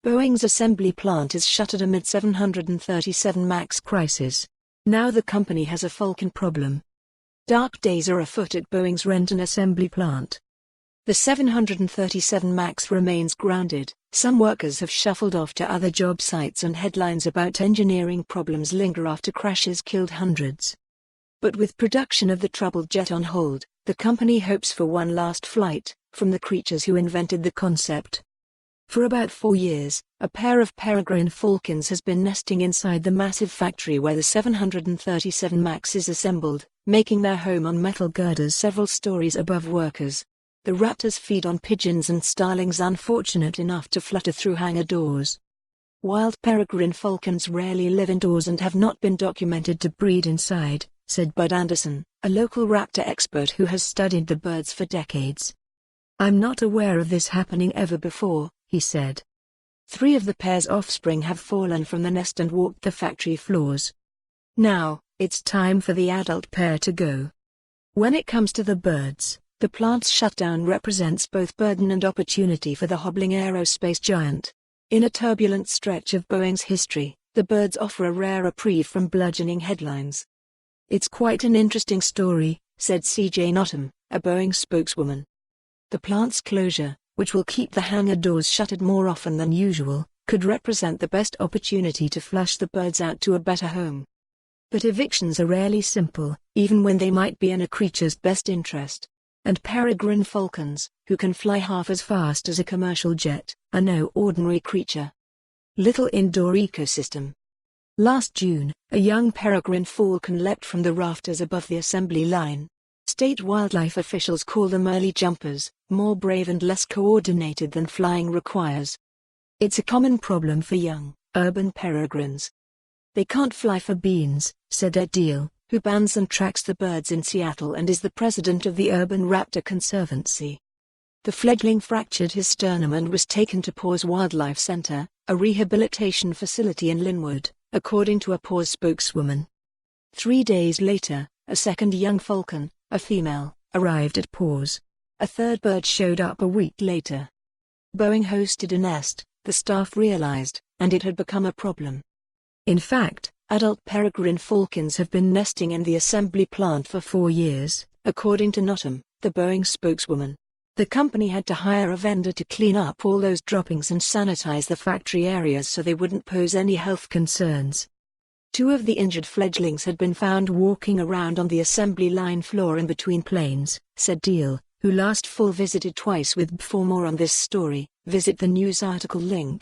Boeing's assembly plant is shuttered amid 737 MAX crisis. Now the company has a falcon problem. Dark days are afoot at Boeing's Renton assembly plant. The 737 MAX remains grounded. Some workers have shuffled off to other job sites and headlines about engineering problems linger after crashes killed hundreds. But with production of the troubled jet on hold, the company hopes for one last flight from the creatures who invented the concept. For about 4 years, a pair of peregrine falcons has been nesting inside the massive factory where the 737 MAX is assembled, making their home on metal girders several stories above workers. The raptors feed on pigeons and starlings unfortunate enough to flutter through hangar doors. Wild peregrine falcons rarely live indoors and have not been documented to breed inside, said Bud Anderson, a local raptor expert who has studied the birds for decades. "I'm not aware of this happening ever before," he said. 3 of the pair's offspring have fallen from the nest and walked the factory floors. Now, it's time for the adult pair to go. When it comes to the birds, the plant's shutdown represents both burden and opportunity for the hobbling aerospace giant. In a turbulent stretch of Boeing's history, the birds offer a rare reprieve from bludgeoning headlines. "It's quite an interesting story," said C.J. Nottam, a Boeing spokeswoman. The plant's closure, which will keep the hangar doors shuttered more often than usual, could represent the best opportunity to flush the birds out to a better home. But evictions are rarely simple, even when they might be in a creature's best interest. And peregrine falcons, who can fly half as fast as a commercial jet, are no ordinary creature. Little indoor ecosystem. Last June, a young peregrine falcon leapt from the rafters above the assembly line. State wildlife officials call them early jumpers, more brave and less coordinated than flying requires. It's a common problem for young, urban peregrines. "They can't fly for beans," said Ed Deal, who bans and tracks the birds in Seattle and is the president of the Urban Raptor Conservancy. The fledgling fractured his sternum and was taken to Paws Wildlife Center, a rehabilitation facility in Linwood, according to a Paws spokeswoman. 3 days later, a second young falcon, a female, arrived at Paws. A third bird showed up a week later. Boeing hosted a nest, the staff realized, and it had become a problem. In fact, adult peregrine falcons have been nesting in the assembly plant for 4 years, according to Nottam, the Boeing spokeswoman. The company had to hire a vendor to clean up all those droppings and sanitize the factory areas so they wouldn't pose any health concerns. 2 of the injured fledglings had been found walking around on the assembly line floor in between planes, said Deal, who last fall visited twice with B. For more on this story, visit the news article link.